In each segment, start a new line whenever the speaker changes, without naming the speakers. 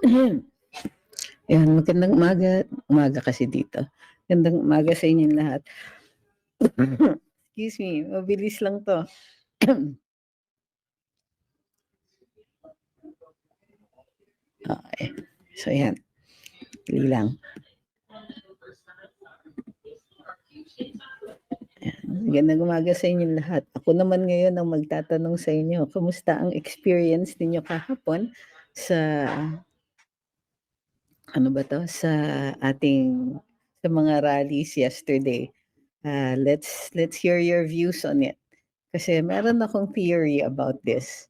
Yan, magandang umaga. Umaga kasi dito. Magandang umaga sa inyong lahat. Excuse me, mabilis lang 'to. Okey. So yan, dali lang. Ayan, magandang umaga sa inyong lahat. Ako naman ngayon ang magtatanong sa inyo, kamusta ang experience ninyo kahapon sa ano ba 'to, sa ating sa mga rallies yesterday? Let's hear your views on it. Kasi meron akong theory about this.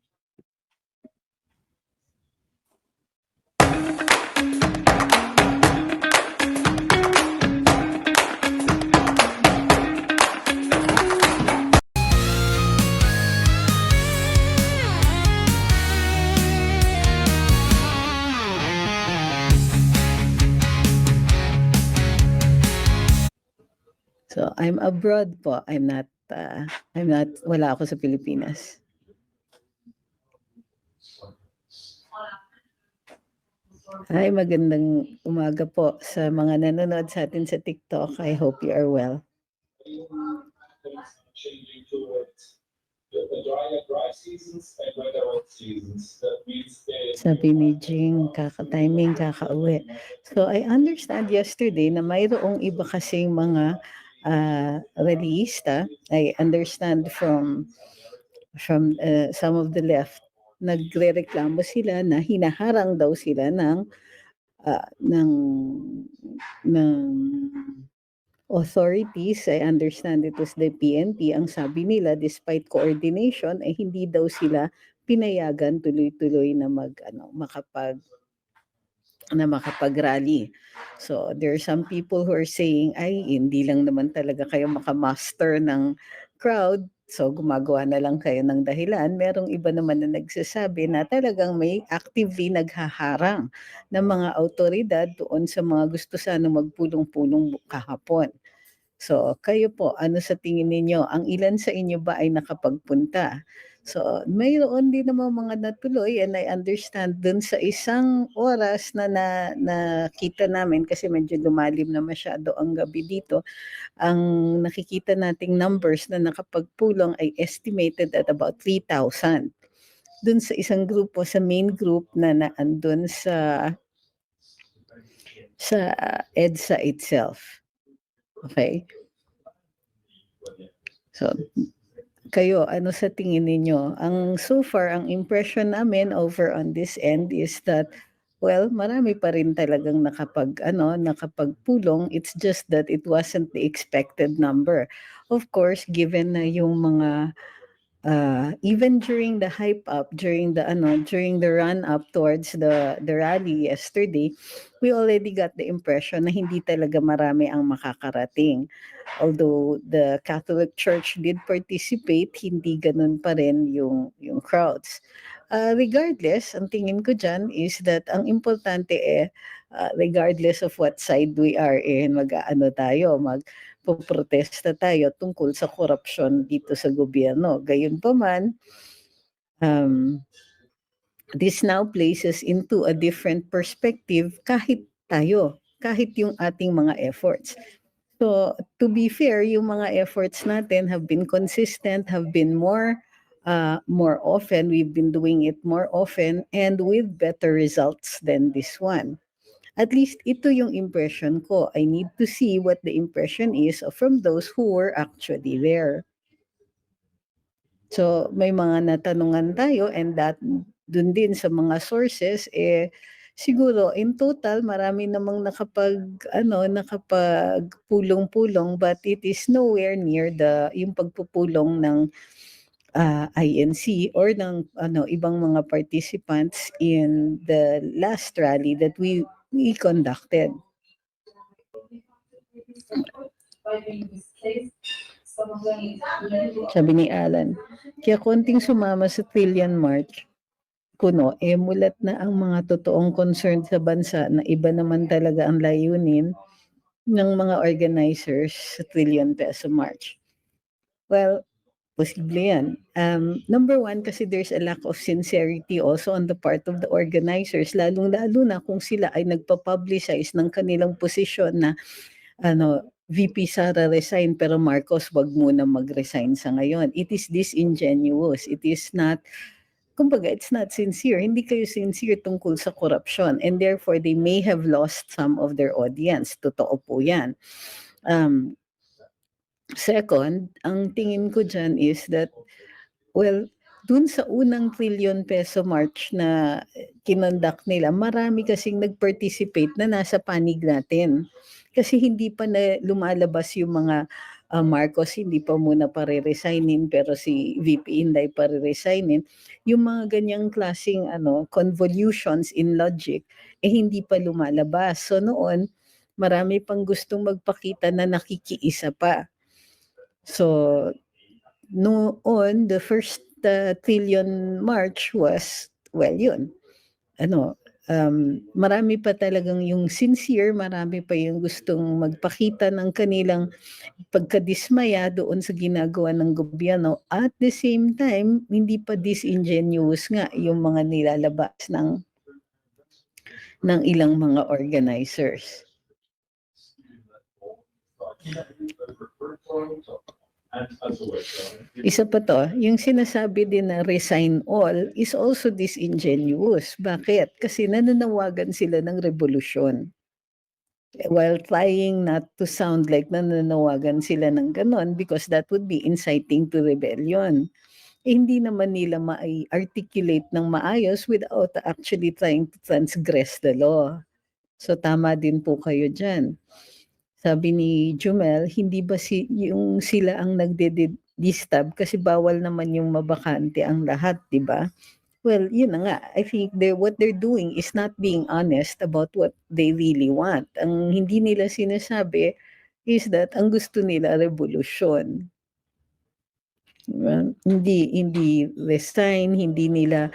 So, I'm abroad po. Wala ako sa Pilipinas. Hi, magandang umaga po sa mga nanonood sa atin sa TikTok. I hope you are well.
Changing towards the dry seasons and weather wet seasons. That means
Sabi ni Jing, kaka-timing, kakauwi. So, I understand yesterday na mayroong iba kasing mga rallyista. I understand from some of the left, nagrereklamo sila na hinaharang daw sila ah, ng ng authorities. I understand it was the PNP. Ang sabi nila, despite coordination, ay hindi daw sila pinayagan tuloy-tuloy na makapag-rally. So there are some people who are saying, ay, hindi lang naman talaga kayo makamaster ng crowd. So gumagawa na lang kayo ng dahilan. Merong iba naman na nagsasabi na talagang may actively naghaharang ng mga autoridad doon sa mga gusto sana magpulong-pulong kahapon. So, kayo po, ano sa tingin ninyo? Ang ilan sa inyo ba ay nakapagpunta? So, mayroon din namang mga natuloy, and I understand dun sa isang oras na nakita namin kasi medyo lumalim na masyado ang gabi dito, ang nakikita nating numbers na nakapagpulong ay estimated at about 3,000. Dun sa isang grupo, sa main group na naandun sa EDSA itself. Okay? So, kayo, ano sa tingin ninyo? So far, ang impression namin over on this end is that, well, marami pa rin talagang nakapagpulong. It's just that it wasn't the expected number. Of course, given na yung mga even during the hype up, during the run up towards the rally yesterday, we already got the impression na hindi talaga marami ang makakarating. Although the Catholic Church did participate, hindi ganun pa rin yung crowds. Regardless, ang tingin ko dyan is that ang importante regardless of what side we are in, magpoprotesta tayo tungkol sa korupsyon dito sa gobyerno. Gayunpaman, this now places into a different perspective kahit yung ating mga efforts. So, to be fair, yung mga efforts natin have been consistent, have been more often. We've been doing it more often and with better results than this one. At least ito yung impression ko. I need to see what the impression is from those who were actually there. So, may mga natanungan tayo, and that dun din sa mga sources, siguro in total marami namang nakapagpulong-pulong, but it is nowhere near yung pagpupulong ng INC or ng ibang mga participants in the last rally that we conducted. Sabi ni Alan, kaya konting sumama sa Trillion March, kuno, mulat na ang mga totoong concern sa bansa na iba naman talaga ang layunin ng mga organizers sa Trillion Peso March. Well, posible yan. Number one, kasi there's a lack of sincerity also on the part of the organizers, lalong-lalo na kung sila ay nagpa-publicize ng kanilang posisyon na VP Sara resign pero Marcos wag muna mag-resign sa ngayon. It is disingenuous. It is not, kumbaga, it's not sincere. Hindi kayo sincere tungkol sa korupsyon, and therefore they may have lost some of their audience. Totoo po yan. Second, ang tingin ko dyan is that, well, dun sa unang trillion peso march na kinonduct nila, marami kasing nag-participate na nasa panig natin. Kasi hindi pa na lumalabas yung mga Marcos, hindi pa muna pare-resignin, pero si VP Inday pare-resignin. Yung mga ganyang klaseng convolutions in logic, hindi pa lumalabas. So noon, marami pang gustong magpakita na nakikiisa pa. So noon, the first trillion march was, well, yun. Marami pa talagang yung sincere, marami pa yung gustong magpakita ng kanilang pagkadismaya doon sa ginagawa ng gobyerno. At the same time, hindi pa disingenuous nga yung mga nilalabas ng ilang mga organizers. Isa pa to, yung sinasabi din na resign all is also disingenuous. Bakit? Kasi nananawagan sila ng revolusyon. While trying not to sound like nananawagan sila ng ganon, because that would be inciting to rebellion. Hindi naman nila ma-articulate ng maayos without actually trying to transgress the law. So tama din po kayo dyan. Sabi ni Jumel, hindi ba yung sila ang nagde-distab kasi bawal naman yung mabakante ang lahat, di ba? Well, yun na nga. I think what they're doing is not being honest about what they really want. Ang hindi nila sinasabi is that ang gusto nila revolusyon. Hindi resign, hindi nila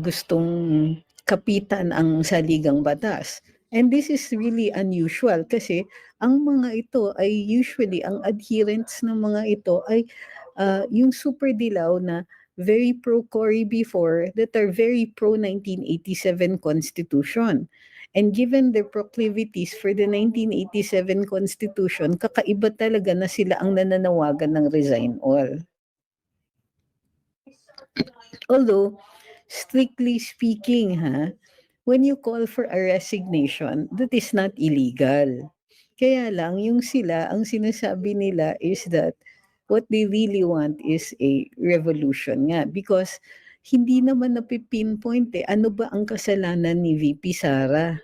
gustong kapitan ang saligang batas. And this is really unusual kasi ang mga ito ay usually, ang adherents ng mga ito ay yung super dilaw na very pro-Cory before, that are very pro-1987 Constitution. And given their proclivities for the 1987 Constitution, kakaiba talaga na sila ang nananawagan ng resign all. Although, strictly speaking, when you call for a resignation, that is not illegal. Kaya lang, yung sila, ang sinasabi nila is that what they really want is a revolution nga. Because hindi naman napipinpoint ano ba ang kasalanan ni VP Sara?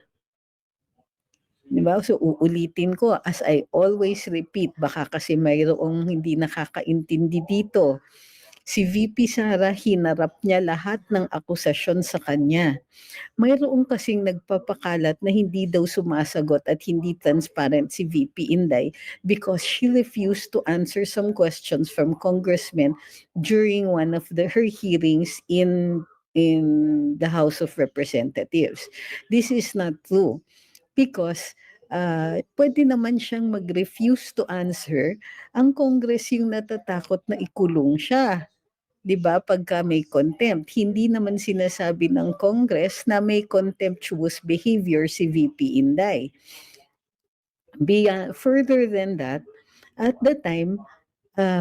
Diba? So uulitin ko, as I always repeat, baka kasi mayroong hindi nakakaintindi dito. Si VP Sara, hinarap niya lahat ng akusasyon sa kanya. Mayroong kasing nagpapakalat na hindi daw sumasagot at hindi transparent si VP Inday because she refused to answer some questions from congressmen during one of her hearings in the House of Representatives. This is not true because pwede naman siyang mag-refuse to answer. Ang Congress yung natatakot na ikulong siya. 'Di ba, pagka may contempt. Hindi naman sinasabi ng Congress na may contemptuous behavior si VP Inday. Further than that, at the time,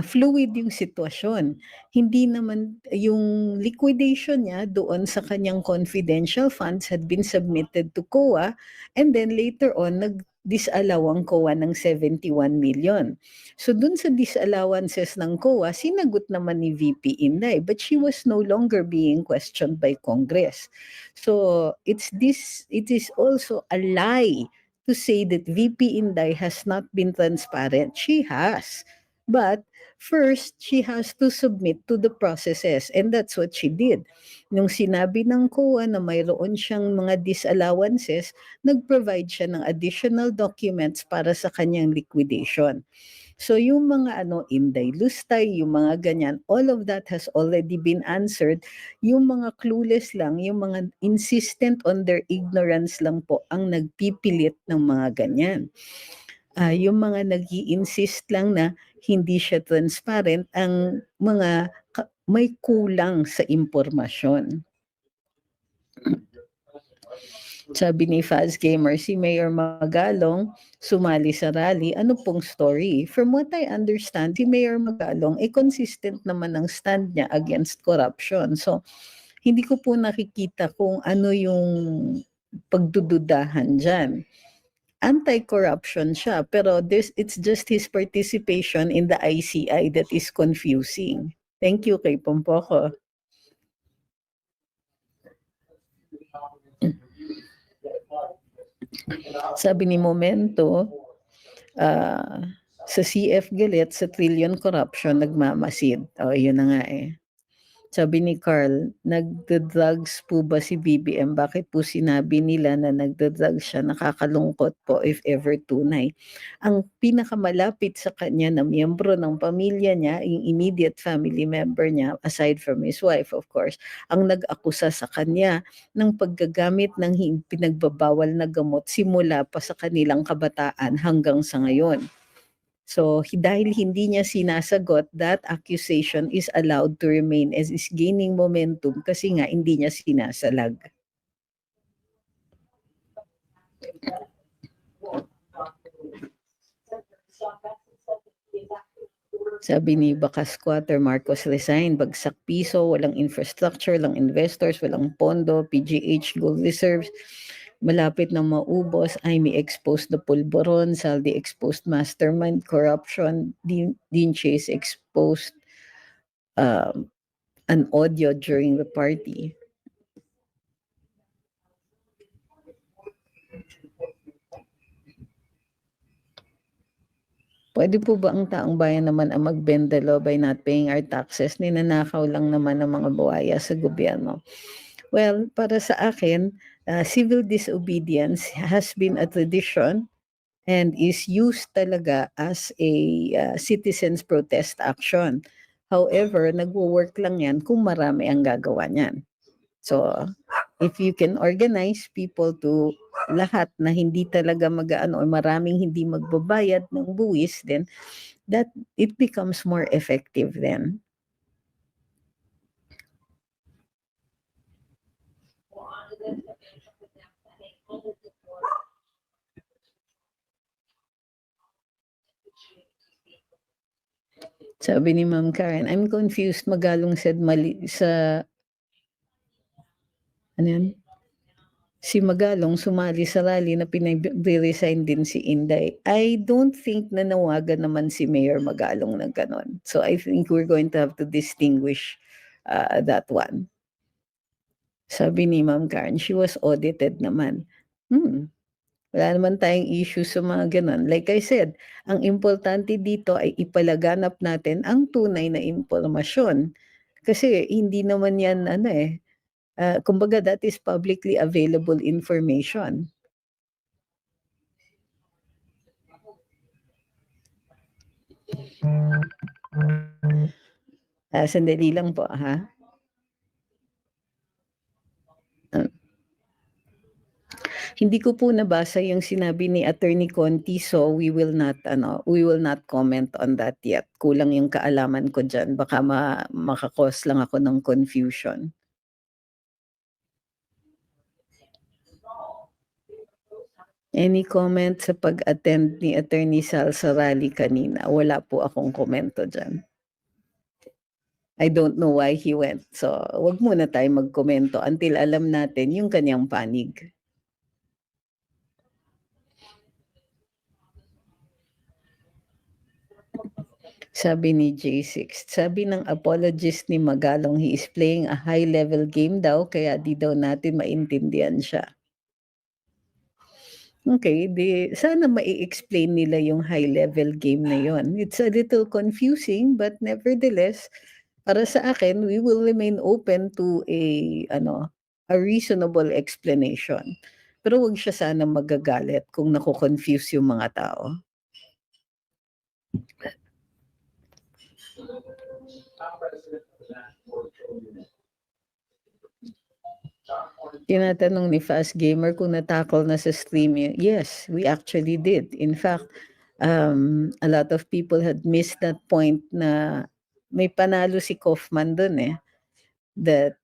fluid yung sitwasyon. Hindi naman yung liquidation niya doon sa kanyang confidential funds had been submitted to COA, and then later on disallow ang COA ng 71 million. So dun sa disallowances ng COA, sinagot naman ni VP Inday, but she was no longer being questioned by Congress. So it is also a lie to say that VP Inday has not been transparent. She has. But first, she has to submit to the processes, and that's what she did. Nung sinabi ng COA na mayroon siyang mga disallowances, nag-provide siya ng additional documents para sa kanyang liquidation. So yung mga Inday Lustay, yung mga ganyan, all of that has already been answered. Yung mga clueless lang, yung mga insistent on their ignorance lang po ang nagpipilit ng mga ganyan. yung mga nag-i-insist lang na hindi siya transparent ang mga may kulang sa impormasyon. Sabi ni Faz Gamer, si Mayor Magalong sumali sa rally. Ano pong story? From what I understand, si Mayor Magalong, consistent naman ang stand niya against corruption. So, hindi ko po nakikita kung ano yung pagdududahan dyan. Anti-corruption siya, pero it's just his participation in the ICI that is confusing. Thank you kay Pompoko. Sabi ni Momento, sa CF galit, sa trillion corruption, nagmamasid. Yun na nga eh. Sabi ni Carl, nagda-drugs po ba si BBM? Bakit po sinabi nila na nagda-drugs siya? Nakakalungkot po if ever tunay. Ang pinakamalapit sa kanya na miyembro ng pamilya niya, yung immediate family member niya, aside from his wife of course, ang nag-akusa sa kanya ng paggagamit ng pinagbabawal na gamot simula pa sa kanilang kabataan hanggang sa ngayon. So, dahil hindi niya sinasagot, that accusation is allowed to remain as is gaining momentum kasi nga hindi niya sinasalag. Sabi ni Baka Squatter, Marcos resign, bagsak piso, walang infrastructure, walang investors, walang pondo, PGH gold reserves, malapit na maubos, may exposed na pulboron, Saldi exposed mastermind, corruption, Dean Chase exposed an audio during the party. Pwede po ba ang taong bayan naman ang magbenta law by not paying our taxes? Ninanakaw lang naman ng mga buhaya sa gobyerno. Well, para sa akin, civil disobedience has been a tradition and is used talaga as a citizens protest action. However, nagwo-work lang yan kung marami ang gagawa niyan. So, if you can organize people to lahat na hindi talaga mag-ano o maraming hindi magbabayad ng buwis, then that it becomes more effective then. Sabi ni Ma'am Karen, I'm confused. Magalong said mali sa ano yan? Si Magalong sumali sa rally na pinag-resign din si Inday. I don't think na nawagan naman si Mayor Magalong ng ganon. So I think we're going to have to distinguish that one. Sabi ni Ma'am Karen, she was audited naman. Wala naman tayong issue sa mga ganon. Like I said, ang importante dito ay ipalaganap natin ang tunay na impormasyon. Kasi hindi naman yan kumbaga that is publicly available information. Sandali lang po ha. Hindi ko po nabasa yung sinabi ni Attorney Conti, so we will not comment on that yet. Kulang yung kaalaman ko dyan. Baka makakos lang ako ng confusion. Any comment sa pag-attend ni Attorney Sal sa rally kanina? Wala po akong komento dyan. I don't know why he went. So, wag muna tayo magkomento until alam natin yung kanyang panig. Sabi ni J6, sabi ng apologist ni Magalong, he is playing a high-level game daw, kaya di daw natin maintindihan siya. Okay, sana mai-explain nila yung high-level game na yon. It's a little confusing, but nevertheless, para sa akin, we will remain open to a reasonable explanation. Pero wag siya sana magagalit kung nako-confuse yung mga tao. Tinatanong ni Fast Gamer kung natakol na sa stream. Yes, we actually did. In fact, A lot of people had missed that point na may panalo si Kaufman dun eh. That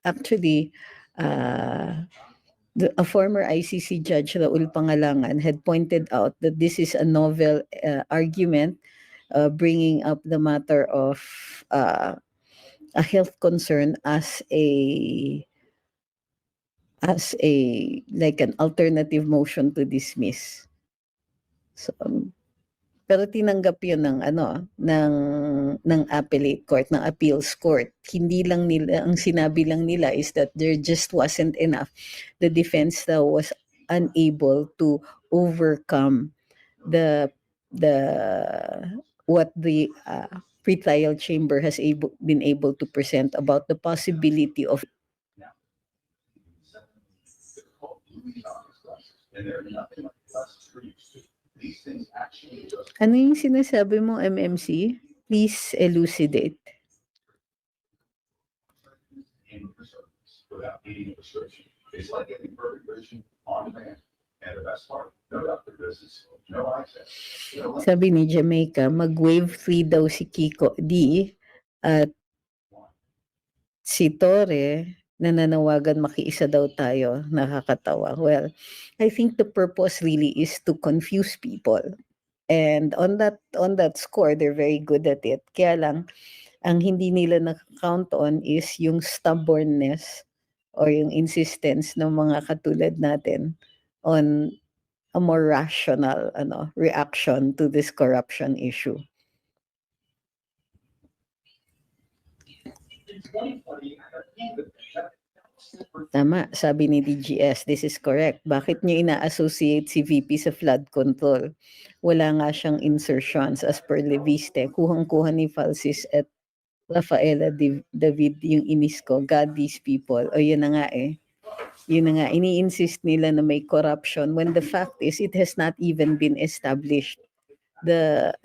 actually a former ICC judge, Raul Pangalangan, had pointed out that this is a novel argument, bringing up the matter of a health concern as like an alternative motion to dismiss. So, pero tinanggap 'yun ng appellate court, ng appeals court. Hindi lang nila, ang sinabi lang nila is that there just wasn't enough. The defense daw was unable to overcome what the pretrial chamber has been able to present about the possibility of. Ano yung sinasabi mo, MMC? Please elucidate.
Without needing a prescription. It's like getting perfect vision on demand. And the best part, no doctor visits, no access.
Sabi ni Jamaica, mag-wave 3 daw si Kiko D at si Torre nananawagan makiisa daw tayo. Nakakatawa. Well, I think the purpose really is to confuse people. And on that score, they're very good at it. Kaya lang, ang hindi nila nakakount on is yung stubbornness or yung insistence ng mga katulad natin on a more rational reaction to this corruption issue. Tama, sabi ni DGS, this is correct. Bakit niyo ina-associate si VP sa flood control? Wala nga siyang insertions as per Leviste. Kuhang-kuha ni Falsis at Rafaela David yung inis ko. God, these people. O yun na nga eh. Yun na nga, ini-insist nila na may corruption when the fact is it has not even been established. The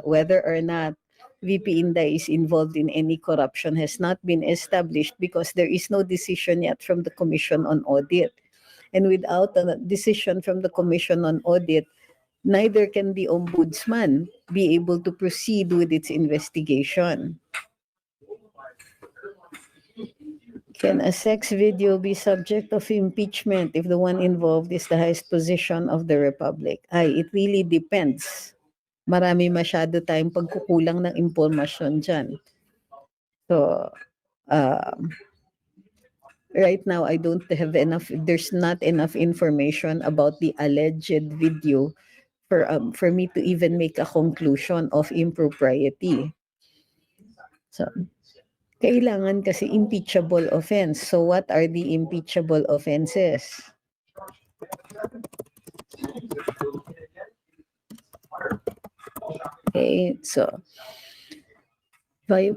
whether or not VP Inday is involved in any corruption has not been established because there is no decision yet from the Commission on Audit. And without a decision from the Commission on Audit, neither can the Ombudsman be able to proceed with its investigation. Can a sex video be subject of impeachment if the one involved is the highest position of the Republic? It really depends. Marami masyado tayong pagkukulang ng impormasyon dyan. So, right now, I don't have enough, there's not enough information about the alleged video for me to even make a conclusion of impropriety. So, kailangan kasi impeachable offense. So, what are the impeachable offenses? Okay, so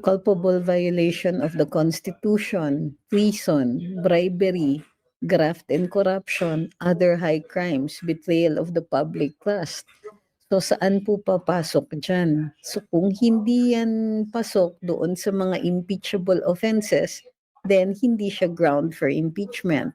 culpable violation of the Constitution, treason, bribery, graft and corruption, other high crimes, betrayal of the public trust. So saan po papasok dyan? So kung hindi yan pasok doon sa mga impeachable offenses, then hindi siya ground for impeachment.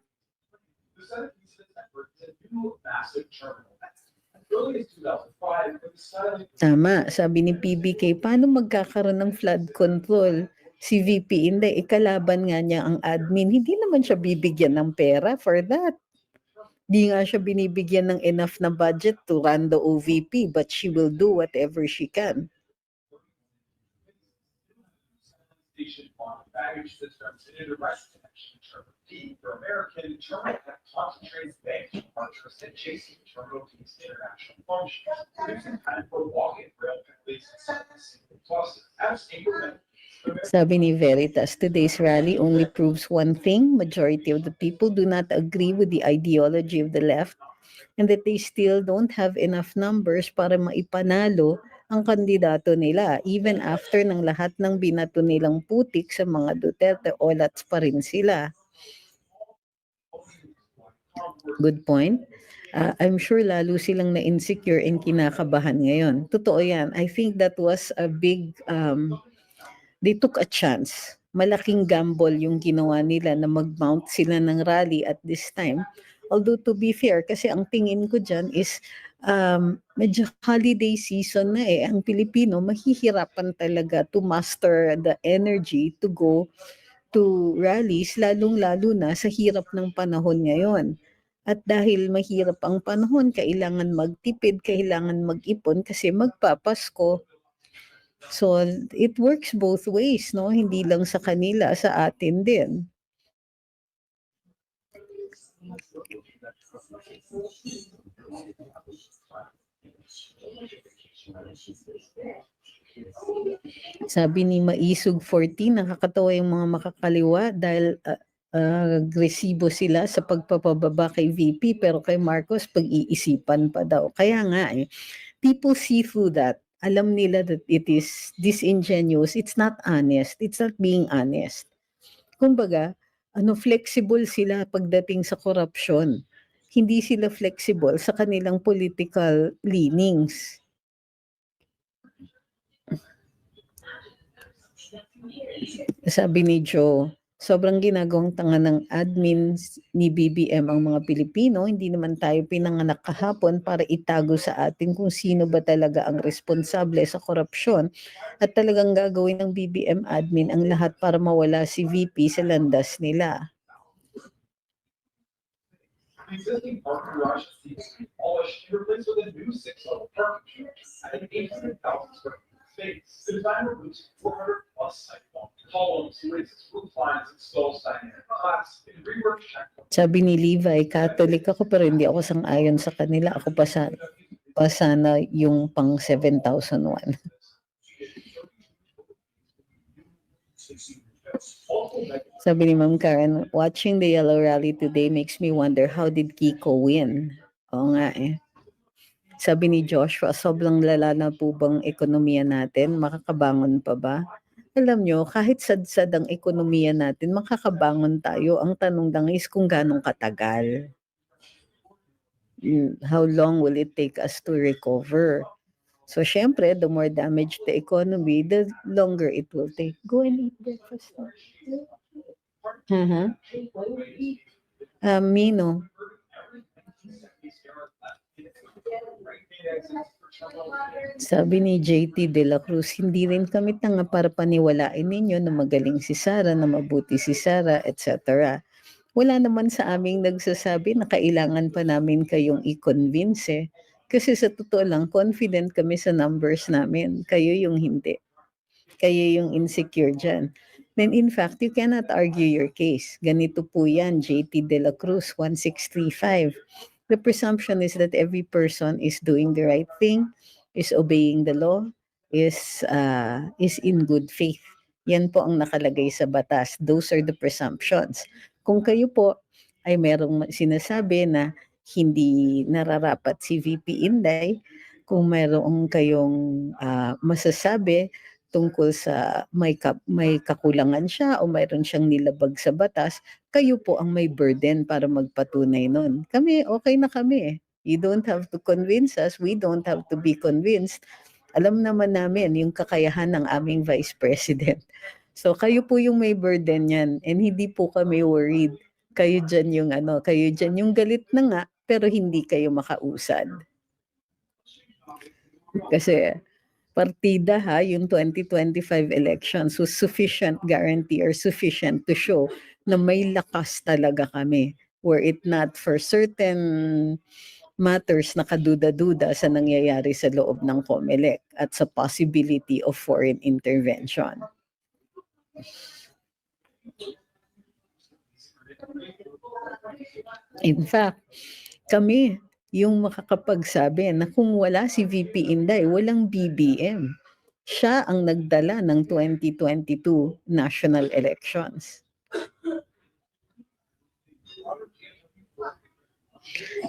Tama, sabi ni PBK, paano magkakaroon ng flood control? Si VP Inday, ikalaban nga niya ang admin, hindi naman siya bibigyan ng pera for that. Di nga siya binibigyan ng enough na budget to run the OVP, but she will do whatever she can.
For American terminal that concentrates banks, partners, and chasing terminal to its international functions. There's a kind for walking rail plus as
Sabi ni Veritas, today's rally only proves one thing: majority of the people do not agree with the ideology of the left and that they still don't have enough numbers para maipanalo ang kandidato nila. Even after ng lahat ng binato nilang putik sa mga Duterte, olats pa rin sila. Good point. I'm sure lalo silang na-insecure and kinakabahan ngayon. Totoo yan. I think that was a big, they took a chance. Malaking gamble yung ginawa nila na mag-mount sila ng rally at this time. Although to be fair, kasi ang tingin ko dyan is medyo holiday season na ang Pilipino mahihirapan talaga to master the energy to go to rallies, lalong-lalo na sa hirap ng panahon ngayon. At dahil mahirap ang panahon, kailangan magtipid, kailangan mag-ipon kasi magpapasko. So it works both ways, no? Hindi lang sa kanila, sa atin din. Sabi ni Maisog 14, nakakatawa yung mga makakaliwa dahil agresibo sila sa pagpapababa kay VP pero kay Marcos pag-iisipan pa daw. Kaya nga people see through that. Alam nila that it is disingenuous. It's not honest. It's not being honest. Kumbaga, flexible sila pagdating sa korupsyon. Hindi sila flexible sa kanilang political leanings. Sabi ni Joe, sobrang ginagawang tanga ng admin ni BBM ang mga Pilipino. Hindi naman tayo pinanganak kahapon para itago sa atin kung sino ba talaga ang responsable sa korupsyon. At talagang gagawin ng BBM admin ang lahat para mawala si VP sa landas nila.
The existing parking garage needs to be polished and replaced with a new 6-level parking at an 800,000 square foot space. The design removes 400+ sidewalk columns, raises roof lines, installs dynamic glass, and reworks checkpoints.
Sabi ni Levi, Catholic ako pero hindi ako sang-ayon sa kanila. Ako pa sana yung pang 7,001. Sabi ni Ma'am Karen, watching the Yellow Rally today makes me wonder how did Kiko win? Oo nga Sabi ni Joshua, sobrang lala na po bang ekonomiya natin? Makakabangon pa ba? Alam nyo, kahit sad-sad ang ekonomiya natin, makakabangon tayo. Ang tanong lang is kung ganong katagal. How long will it take us to recover? So, syempre, the more damaged the economy, the longer it will take. Go and eat breakfast. Mino. Sabi ni JT De La Cruz, hindi rin kami tanga para paniwalain ninyo na magaling si Sara, na mabuti si Sara, etc. Wala naman sa aming nagsasabi na kailangan pa namin kayong i-convince Kasi sa totoo lang, confident kami sa numbers namin. Kayo yung hindi. Kayo yung insecure dyan. Then in fact, you cannot argue your case. Ganito po yan, JT De La Cruz, 1635. The presumption is that every person is doing the right thing, is obeying the law, is in good faith. Yan po ang nakalagay sa batas. Those are the presumptions. Kung kayo po ay merong sinasabi na hindi nararapat si VP Inday, kung mayroong kayong masasabi tungkol sa may kakulangan siya o mayroon siyang nilabag sa batas, kayo po ang may burden para magpatunay nun. Kami, okay na kami. You don't have to convince us. We don't have to be convinced. Alam naman namin yung kakayahan ng aming Vice President. So kayo po yung may burden yan and hindi po kami worried. Kayo dyan yung galit na nga pero hindi kayo makausad. Kasi partida yung 2025 elections was sufficient guarantee or sufficient to show na may lakas talaga kami. Were it not for certain matters na kaduda-duda sa nangyayari sa loob ng COMELEC at sa possibility of foreign intervention. In fact, kami yung makakapagsabi na kung wala si VP Inday, walang BBM. Siya ang nagdala ng 2022 national elections.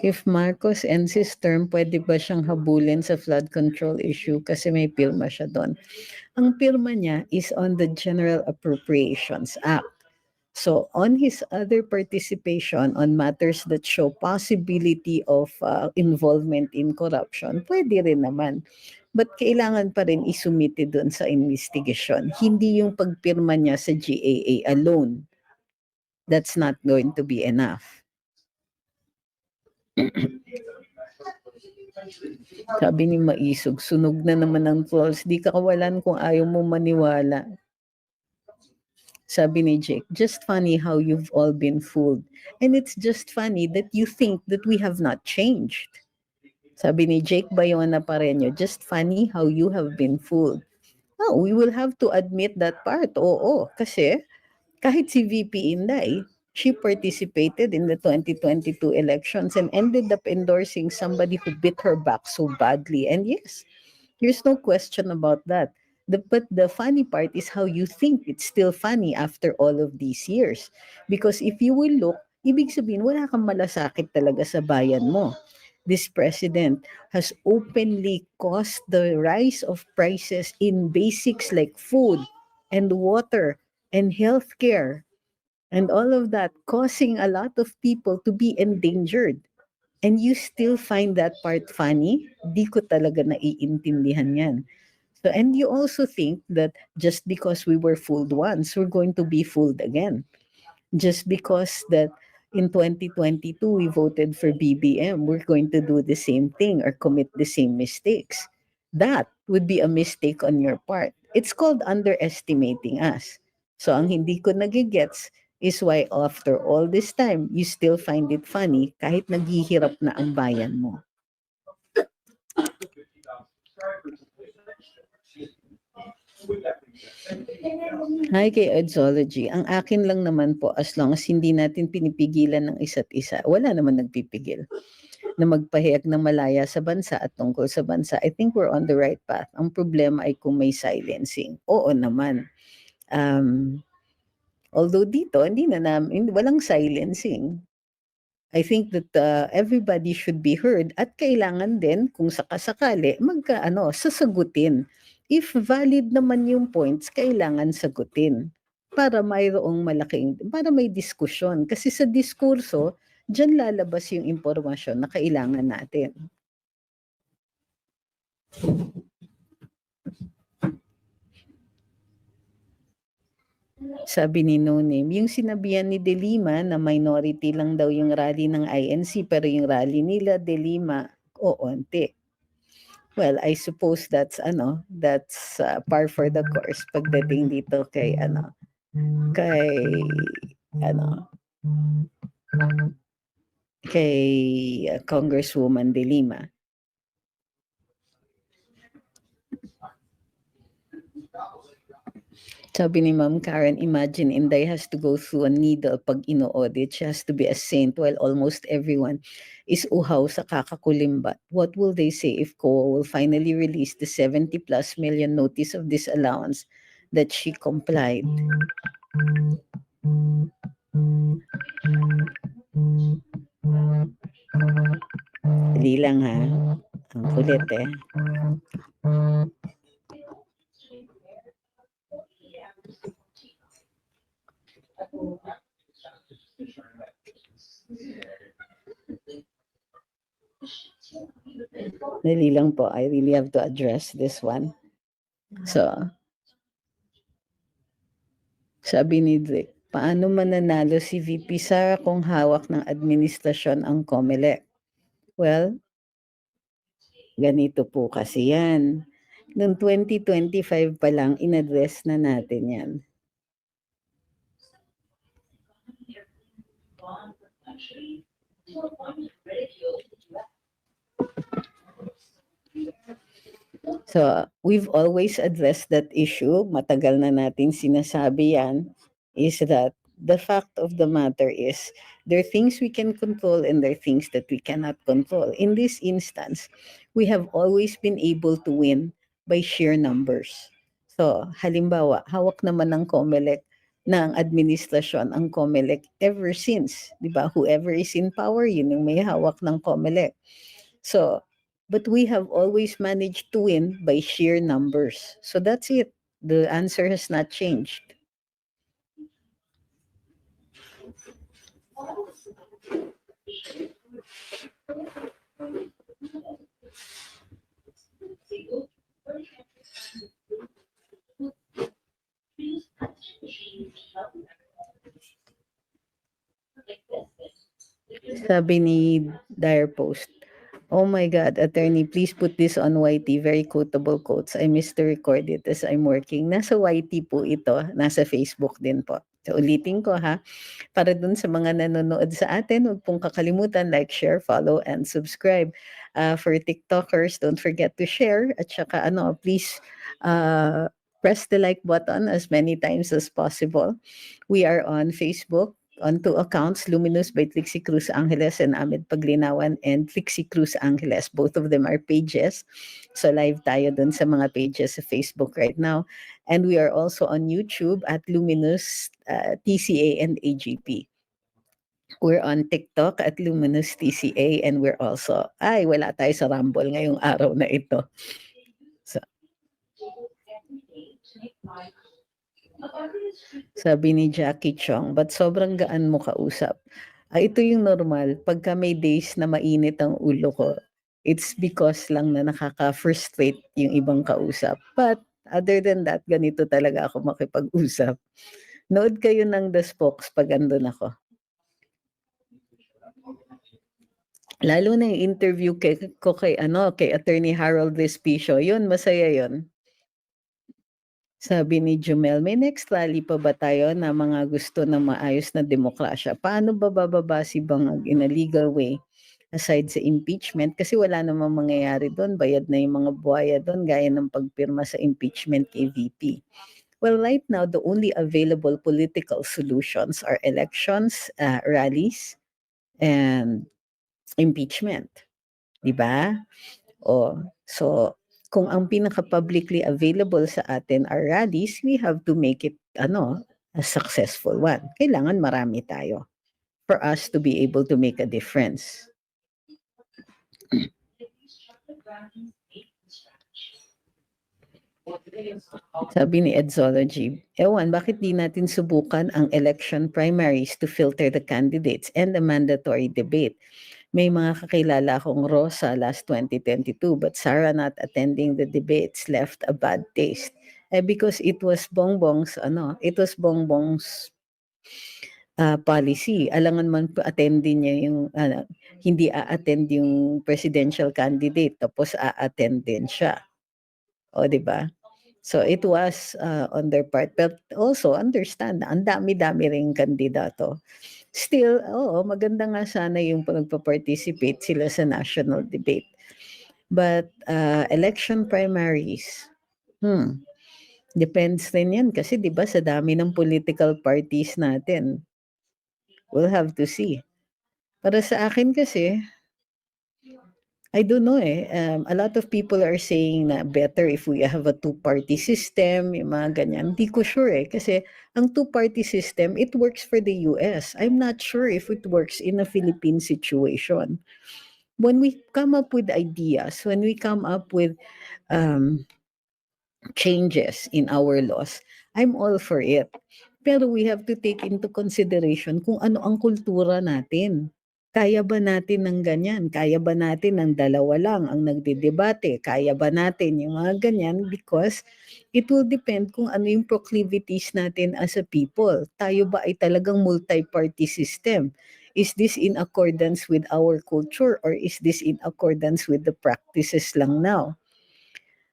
If Marcos ends his term, pwede ba siyang habulin sa flood control issue kasi may pirma siya doon? Ang pirma niya is on the General Appropriations Act. So on his other participation on matters that show possibility of involvement in corruption, pwede rin naman. But kailangan pa rin isumite doon sa investigation. Hindi yung pagpirma niya sa GAA alone. That's not going to be enough. Sabi ni Maisog, sunog na naman ang trolls. Di ka kawalan kung ayaw mo maniwala. Sabi ni Jake, just funny how you've all been fooled. And it's just funny that you think that we have not changed. Sabi ni Jake Bayona Pareño, just funny how you have been fooled. No, we will have to admit that part. Oo, kasi kahit si VP Inday, she participated in the 2022 elections and ended up endorsing somebody who bit her back so badly. And yes, there's no question about that. But the funny part is how you think it's still funny after all of these years. Because if you will look, ibig sabihin, wala kang malasakit talaga sa bayan mo. This president has openly caused the rise of prices in basics like food and water and healthcare and all of that, causing a lot of people to be endangered. And you still find that part funny? Di ko talaga naiintindihan yan. So, and you also think that just because we were fooled once, we're going to be fooled again. Just because that in 2022 we voted for BBM, we're going to do the same thing or commit the same mistakes. That would be a mistake on your part. It's called underestimating us. So ang hindi ko nagigets is why after all this time, you still find it funny kahit naghihirap na ang bayan mo. Hi kay Edzology. Ang akin lang naman po, as long as hindi natin pinipigilan ng isa't isa, wala naman nagpipigil na magpahayag ng malaya sa bansa at tungkol sa bansa. I think we're on the right path. Ang problema ay kung may silencing. Oo naman. Although dito, walang silencing. I think that everybody should be heard at kailangan din kung sakasakali sasagutin. If valid naman yung points, kailangan sagutin para para may diskusyon. Kasi sa diskurso, diyan lalabas yung impormasyon na kailangan natin. Sabi ni No Name, yung sinabihan ni De Lima na minority lang daw yung rally ng INC pero yung rally nila De Lima, onti. Well, I suppose that's par for the course pagdating dito kay Congresswoman De Lima. Sabi ni Ma'am Karen, imagine Inday has to go through a needle pag ino-audit. She has to be a saint while almost everyone is uhaw sa kakakulimbat. What will they say if COA will finally release the 70+ million notice of disallowance that she complied? Dali lang ha. Ang kulit eh. Dali lang po. I really have to address this one. So, sabi ni Drake, paano mananalo si VP Sara kung hawak ng administrasyon ang COMELEC? Well, ganito po kasi yan. Noong 2025 pa lang, in-address na natin yan. So, we've always addressed that issue. Matagal na natin sinasabi yan, is that the fact of the matter is there are things we can control and there are things that we cannot control. In this instance, we have always been able to win by sheer numbers. So, halimbawa, hawak naman ng COMELEC ng administrasyon ang COMELEC ever since, di ba? Whoever is in power, yun yung may hawak ng COMELEC. So, but we have always managed to win by sheer numbers. So that's it. The answer has not changed. Sabi ni Dire Post, Oh my God, attorney, please put this on YT. Very quotable quotes. I missed to record it as I'm working. Nasa YT po ito. Nasa Facebook din po. So, ulitin ko ha. Para dun sa mga nanonood sa atin, huwag pong kakalimutan, like, share, follow, and subscribe. For TikTokers, don't forget to share. At saka please press the like button as many times as possible. We are on Facebook on 2 accounts, Luminous by Trixie Cruz Angeles and Ahmed Paglinawan and Trixie Cruz Angeles. Both of them are pages. So live tayo dun sa mga pages sa Facebook right now. And we are also on YouTube at Luminous TCA and AGP. We're on TikTok at Luminous TCA and we're also, wala tayo sa Rumble ngayong araw na ito. So, sabi ni Jackie Chong, but sobrang gaan mo kausap. Ito yung normal. Pagka may days na mainit ang ulo ko, it's because lang na nakaka-frustrate yung ibang kausap. But other than that, ganito talaga ako makipag-usap. Nood kayo ng The Spokes pag andun ako. Lalo na yung interview ko kay Attorney Harold Respicio. Yun, masaya yun. Sabi ni Jumel, may next rally pa ba tayo na mga gusto ng maayos na demokrasya? Paano ba bababa si Bangag in a legal way? Aside sa impeachment, kasi wala namang mangyayari doon. Bayad na yung mga buhaya doon, gaya ng pagpirma sa impeachment kay VP. Well, right now, the only available political solutions are elections, rallies, and impeachment. Diba? So, kung ang pinaka-publicly available sa atin are rallies, we have to make it a successful one. Kailangan marami tayo for us to be able to make a difference. Sabi ni Edzology, bakit di natin subukan ang election primaries to filter the candidates and the mandatory debate? May mga kakilala akong Rosa last 2022, but Sarah not attending the debates left a bad taste. Because it was Bongbong's policy. Alangan man attendin niya yung hindi a-attend yung presidential candidate tapos a-attend din siya. O, di ba? So it was on their part, but also understand na ang dami-dami ring kandidato. Still, maganda nga sana yung nagpa-participate sila sa national debate. But election primaries, depends rin yan kasi 'di ba sa dami ng political parties natin. We'll have to see. Para sa akin kasi, I don't know a lot of people are saying na better if we have a two-party system, yung mga ganyan. Hindi ko sure kasi ang two-party system, it works for the US. I'm not sure if it works in a Philippine situation. When we come up with ideas, when we come up with changes in our laws, I'm all for it. Pero we have to take into consideration kung ano ang kultura natin. Kaya ba natin ng ganyan? Kaya ba natin ng dalawa lang ang nagdedebate? Kaya ba natin yung mga ganyan? Because it will depend kung ano yung proclivities natin as a people. Tayo ba ay talagang multi-party system? Is this in accordance with our culture or is this in accordance with the practices lang now?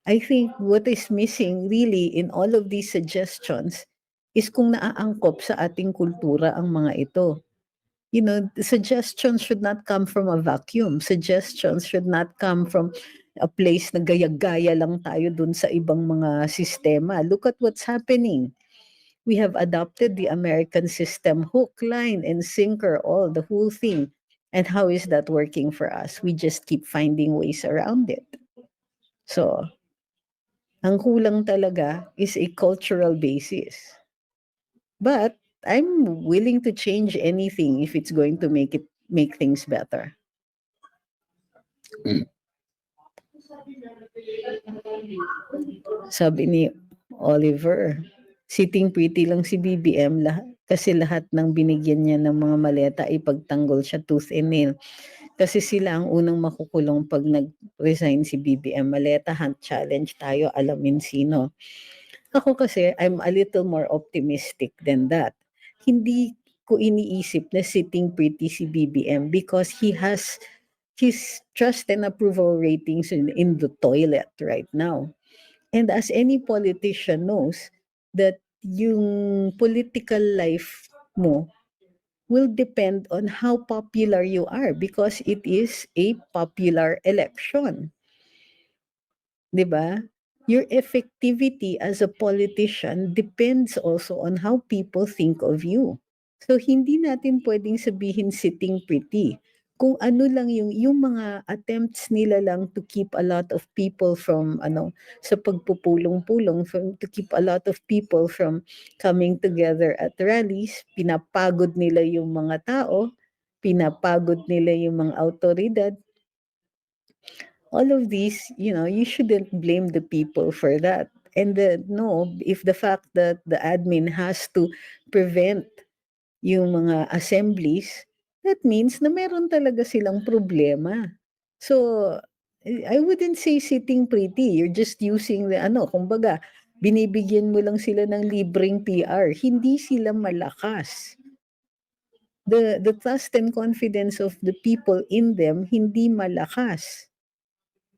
I think what is missing really in all of these suggestions is kung naaangkop sa ating kultura ang mga ito. The suggestions should not come from a vacuum. Suggestions should not come from a place na gaya-gaya lang tayo dun sa ibang mga sistema. Look at what's happening. We have adopted the American system, hook, line, and sinker, the whole thing. And how is that working for us? We just keep finding ways around it. So, ang kulang talaga is a cultural basis. But I'm willing to change anything if it's going to make things better. Sabi ni Oliver, sitting pretty lang si BBM kasi lahat ng binigyan niya ng mga maleta ay pagtanggol siya tooth and nail. Kasi sila ang unang makukulong pag nag-resign si BBM. Maleta hunt challenge tayo, alamin sino. Ako kasi, I'm a little more optimistic than that. Hindi ko iniisip na sitting pretty si BBM because he has his trust and approval ratings in the toilet right now. And as any politician knows, that yung political life mo will depend on how popular you are because it is a popular election. 'Di ba? Your effectivity as a politician depends also on how people think of you. So hindi natin pwedeng sabihin sitting pretty. Kung ano lang yung mga attempts nila lang to keep a lot of people from sa pagpupulong-pulong, to keep a lot of people from coming together at rallies, pinapagod nila yung mga tao, pinapagod nila yung mga autoridad. All of these, you shouldn't blame the people for that. And no, if the fact that the admin has to prevent yung mga assemblies, that means na meron talaga silang problema. So, I wouldn't say sitting pretty. You're just using kumbaga, binibigyan mo lang sila ng libreng PR. Hindi sila malakas. The trust and confidence of the people in them, hindi malakas.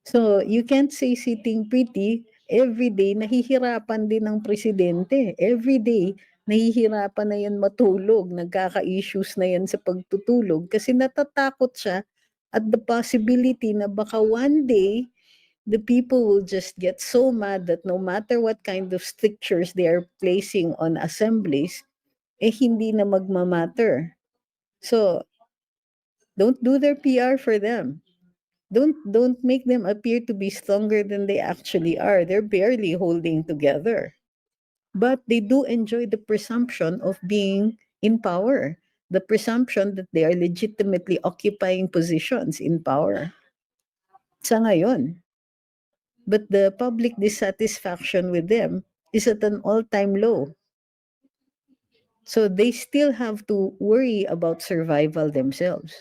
So, you can't say sitting pretty, everyday nahihirapan din ng presidente. Everyday, nahihirapan na yan matulog, nagkaka-issues na yan sa pagtutulog kasi natatakot siya at the possibility na baka one day, the people will just get so mad that no matter what kind of strictures they are placing on assemblies, hindi na magmamatter. So, don't do their PR for them. Don't make them appear to be stronger than they actually are. They're barely holding together. But they do enjoy the presumption of being in power, the presumption that they are legitimately occupying positions in power. Sa ngayon. But the public dissatisfaction with them is at an all-time low. So they still have to worry about survival themselves.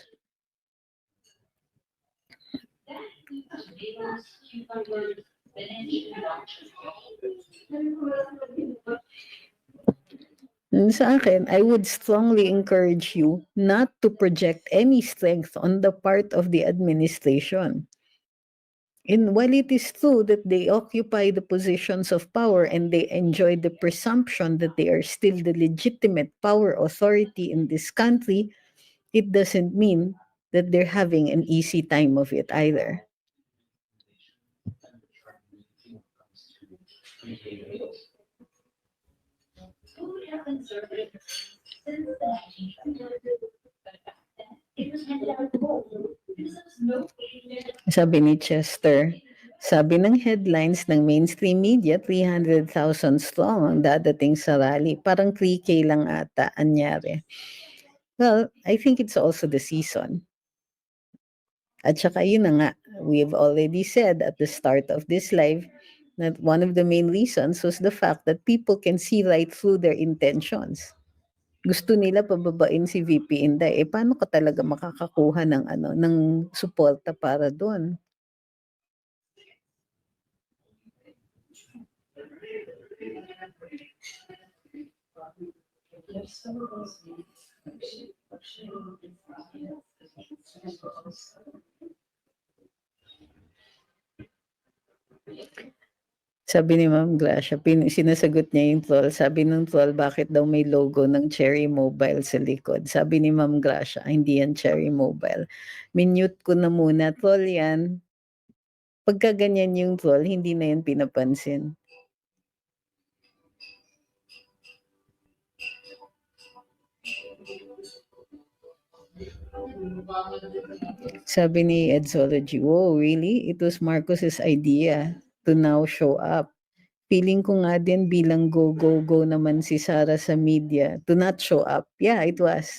Sa akin, I would strongly encourage you not to project any strength on the part of the administration. And while it is true that they occupy the positions of power and they enjoy the presumption that they are still the legitimate power authority in this country, it doesn't mean that they're having an easy time of it either.
Food has been served since the 1900s. It was handed out cold because there was no
Sabi ni Chester, sabi ng headlines ng mainstream media, 300,000 strong ang dadating sa rally. Parang 3K lang ata anyari. Well, I think it's also the season. At saka yun na nga, we've already said at the start of this live that one of the main reasons was the fact that people can see right through their intentions. Gusto nila pababain si VP Inday. Paano ka talaga makakakuha ng suporta para doon? Sabi ni Ma'am Gracia, sinasagot niya yung troll. Sabi ng troll, bakit daw may logo ng Cherry Mobile sa likod? Sabi ni Ma'am Gracia, hindi yan Cherry Mobile. Minute ko na muna, troll yan. Pagka ganyan yung troll, hindi na yan pinapansin. Sabi ni Edsology, "Wow, really? It was Marcos's idea to now show up. Feeling ko nga din bilang go naman si Sara sa media to not show up." Yeah, it was.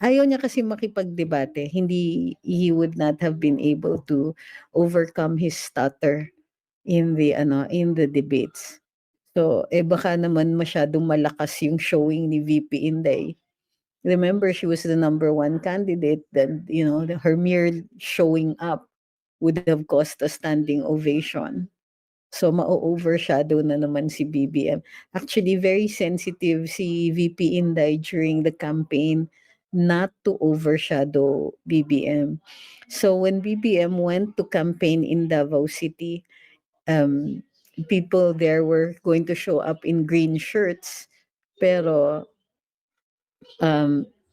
Ayaw niya kasi makipagdebate. He would not have been able to overcome his stutter in the debates. So, baka naman masyadong malakas yung showing ni VP Inday. Remember, she was the number one candidate that, her mere showing up would have caused a standing ovation. So, ma-overshadow na naman si BBM. Actually, very sensitive si VP Inday during the campaign not to overshadow BBM. So when BBM went to campaign in Davao City, people there were going to show up in green shirts, pero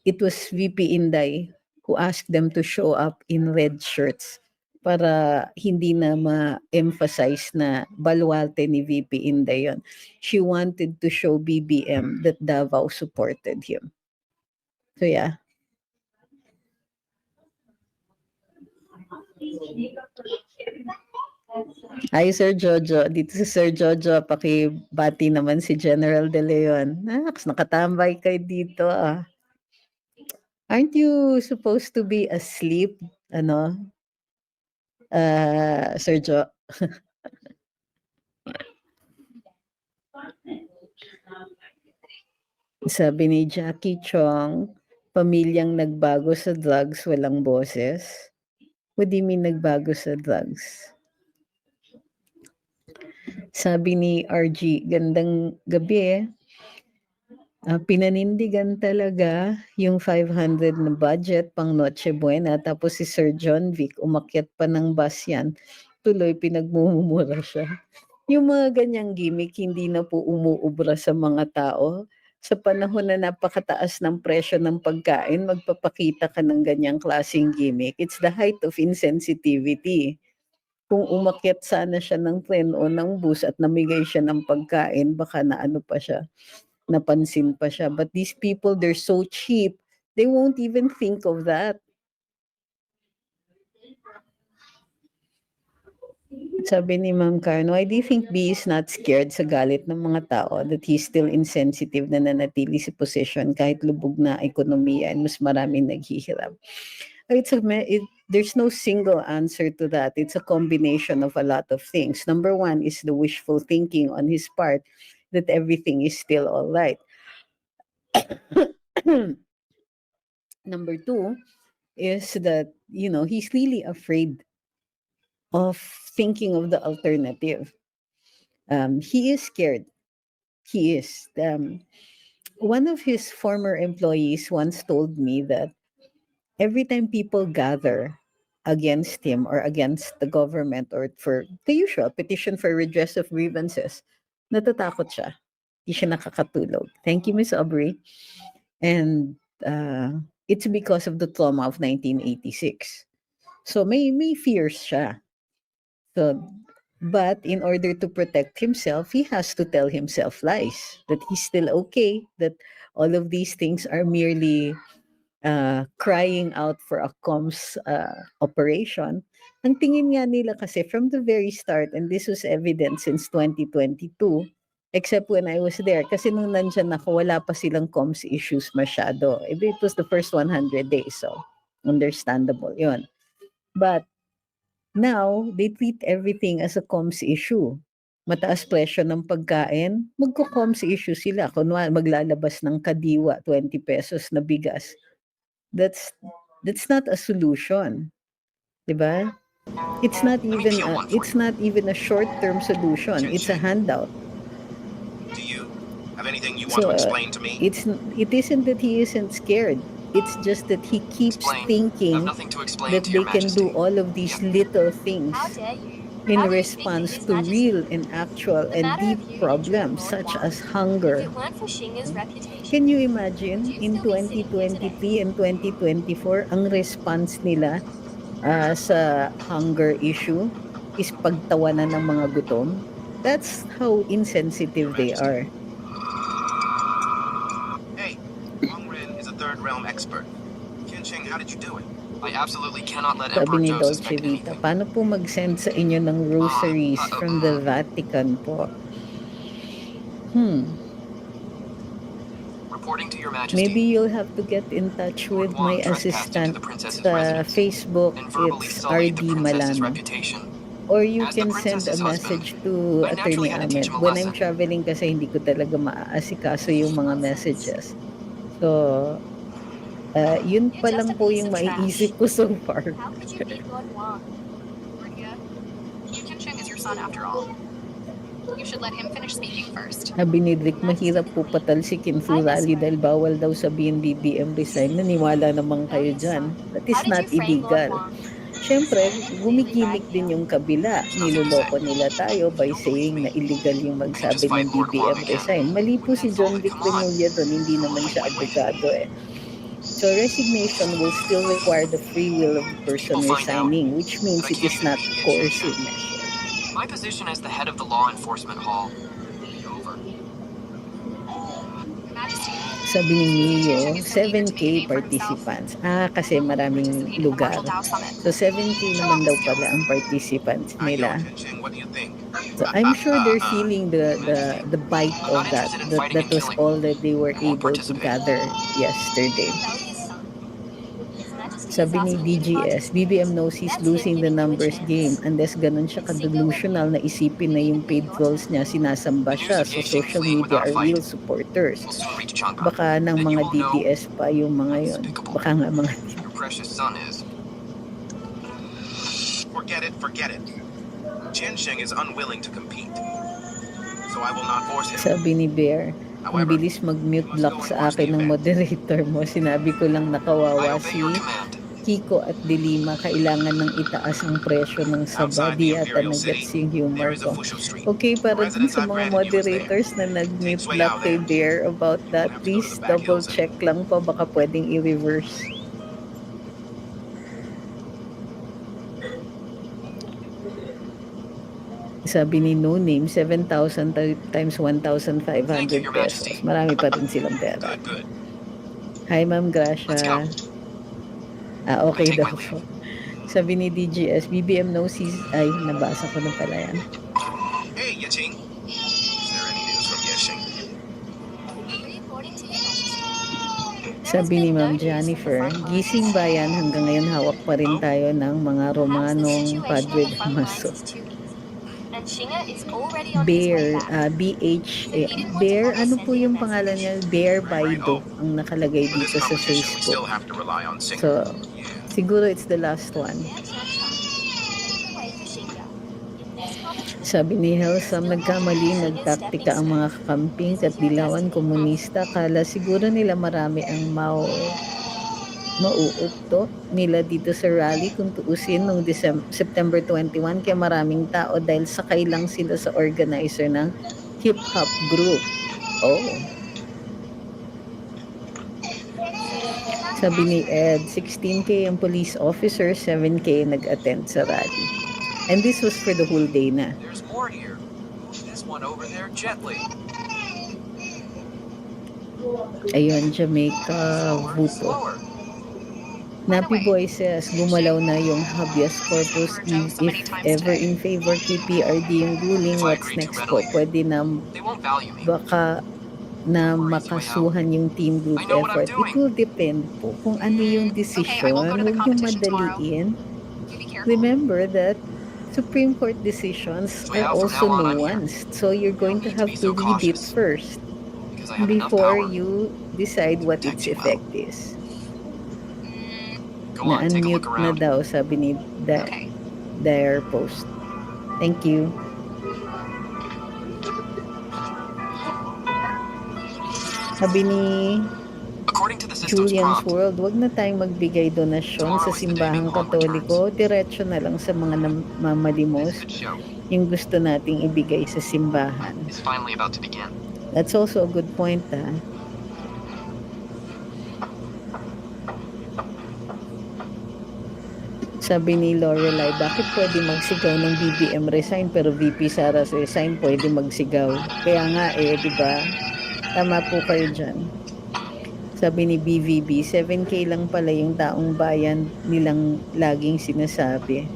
it was VP Inday who asked them to show up in red shirts para hindi na ma-emphasize na balwarte ni VP Inday yon. She wanted to show BBM that Davao supported him. So yeah. Hi, Sir Jojo. Dito si Sir Jojo, pakibati naman si General De Leon. Naks, nakatambay kayo dito ah. Aren't you supposed to be asleep? Ano? Sir Jo. Sabi ni Jackie Chong, pamilyang nagbago sa drugs, walang boses. What do you mean nagbago sa drugs? Sabi ni RG, gandang gabi eh. Pinanindigan talaga yung 500 na budget pang Noche Buena. Tapos si Sir John Vic, umakyat pa ng bus yan. Tuloy pinagmumura siya. Yung mga ganyang gimmick, hindi na po umuubra sa mga tao. Sa panahon na napakataas ng presyo ng pagkain, magpapakita ka ng ganyang klaseng gimmick. It's the height of insensitivity. Kung umakyat sana siya ng tren o ng bus at namigay siya ng pagkain, baka naano pa siya, napansin pa siya. But these people, they're so cheap, they won't even think of that. Sabi ni Ma'am Carno, I do think B is not scared sa galit ng mga tao, that he's still insensitive na nanatili sa position kahit lubog na ekonomiya and mas maraming naghihirap. There's no single answer to that. It's a combination of a lot of things. Number one is the wishful thinking on his part that everything is still all right. Number two is that, he's really afraid of thinking of the alternative. He is scared. He is. One of his former employees once told me that every time people gather against him or against the government or for the usual petition for redress of grievances, natatakot siya. Hindi siya nakakatulog. Thank you, Miss Aubrey. And it's because of the trauma of 1986. So may fears siya. So, but in order to protect himself, he has to tell himself lies, that he's still okay, that all of these things are merely crying out for a comms operation. Ang tingin nga nila kasi from the very start, and this was evident since 2022, except when I was there, kasi nung nandyan ako, wala pa silang comms issues masyado. It was the first 100 days, so understandable yon. But now, they treat everything as a comms issue. Mataas presyo ng pagkain, magko-comms issue sila. Kunwari, maglalabas ng kadiwa, 20 pesos na bigas. That's not a solution. Diba? It's not even a short-term solution. It's a handout.
Do you have anything you want to explain to me?
It isn't that he isn't scared. It's just that he keeps thinking that they can do all of these little things in response to real and actual and deep problems such as hunger. Can you imagine in 2023 and 2024, ang response nila sa hunger issue is pagtawanan ng mga gutom? That's how insensitive they are.
Hey, Wang Rin is a third realm expert. Qianqing, how did you do it? I absolutely cannot let
Sabi
Emperor
ni
Zhou
Dolce
suspect
Vita,
anything.
paano po mag-send sa inyo ng rosaries from the Vatican po?
Reporting to your majesty.
Maybe you'll have to get in touch with my assistant sa Facebook. It's RD Malano. Or you can send a message to Attorney Ahmed. When I'm traveling kasi hindi ko talaga maaasikaso yung mga messages. So, yun pa lang po yung maiisip ko so far.
How could you beat Lord Wang? Qianqing is your son after all. You should let him finish speaking first.
Sabi ni Rick, mahirap po patalsikin through rally dahil bawal daw sabihin BBM resign. Naniwala naman kayo dyan. That is
How did
not
you frame Lord
illegal.
Wong?
Siyempre, gumigimik din yung kabila. Niloloko nila tayo by saying na illegal yung magsabi ng BBM resign. Mali po si John Vic Remulla doon, hindi naman siya abogado eh. So resignation will still require the free will of the person resigning, which means it is not coercive measure.
My position as the head of the law enforcement hall will be over.
Majesty.
Sabi ni Mio, 7K participants. Kasi maraming lugar. So 7K naman daw pala ang participants nila.
What do you think?
So I'm sure they're feeling the bite of that. That was all that they were able to gather yesterday. Sabi ni DGS, BBM knows he's losing the numbers game unless ganun siya ka-delusional na isipin na yung paid trolls niya, sinasamba siya. So social media are real supporters.
We'll soon reach Chang'an.
Baka ng mga DDS pa yung mga yun. Baka nga mga...
Your precious son is. Forget it. Jianxing is unwilling to compete. So I will not force him.
Sabi ni Bear, ang bilis mag-mute block sa akin ng moderator mo. Sinabi ko lang
I
nakawawa
obey
si
your command.
Kiko at Dilima, kailangan ng itaas ang presyo ng saba. Di yata nag-gets yung
There
humor
is a
ko.
Fushu Street.
Okay, para dun sa mga moderators na nag-mute block kay Bear about that, please double check lang po, baka pwedeng i-reverse. Sabi ni No Name, 7,000 times 1,500 pesos. Marami pa rin silang pera.
Good.
Hi, Ma'am Gracia.
Let's go.
Okay
Take
daw
my leave.
po. Sabi ni DGS, BBM knows he's... Ay, nabasa ko na pala yan.
Hey, Yaching. Is there any news from Yaching?
Reporting to you, Majesty.
Sabi ni Ma'am Jennifer, gising bayan hanggang ngayon hawak pa rin tayo ng mga Romanong Padre Damaso.
And Shinga is already on his way
Bear,
back.
BH, Bear, ano po yung pangalan niya? Bear Baido ang nakalagay
For this
dito sa
competition, we
Facebook.
still have to rely on Singh.
So,
Yeah.
siguro it's the last one. Sabi ni Helsam, nagkamali, nagtaktika ang mga kakamping at dilawan komunista. Kala siguro nila marami ang mauukto nila dito sa rally kung tuusin noong September 21. Kaya maraming tao dahil sakay lang sila sa organizer ng hip-hop group. Oh. Sabi ni Ed, 16K ang police officer, 7K nag-attend sa rally. And this was for the whole day na.
There's more here. This one over there, gently.
Ayun, Jamaica Vuto.
Slower.
Nappy Boy says, gumalaw na yung habeas corpus if ever in favor kay PRD yung ruling. What's next po? Pwede na
They won't value me.
baka na makasuhan yung team group
I know what I'm
effort. It will depend po kung ano yung decision.
I won't go to the
Huwag yung
competition
madaliin.
You be careful.
Remember that Supreme Court decisions
So
are
yeah, from
also
now on, I'm here.
nuanced. So you're going to
Don't
have
need to
to
be so
read it
cautious.
first
Because I have enough
before
power.
you decide what its
Protect you well.
effect is.
Go on, take a
Na-unmute
look
na
around.
daw, sabi ni
Okay.
their post. Thank you. Sabi ni
According to the system's
Julian's
prompt,
World, wag na tayong magbigay donasyon sa simbahang katoliko. Diretso na lang sa mga mamalimos
this good show
yung gusto nating ibigay sa simbahan.
is finally about to begin.
That's also a good point, ha? Sabi ni Lorelai, bakit pwede magsigaw ng BBM resign pero VP Sara resign pwede magsigaw? Kaya nga di ba? Tama po kayo dyan. Sabi ni BVB, 7K lang pala yung taong bayan nilang laging sinasabi.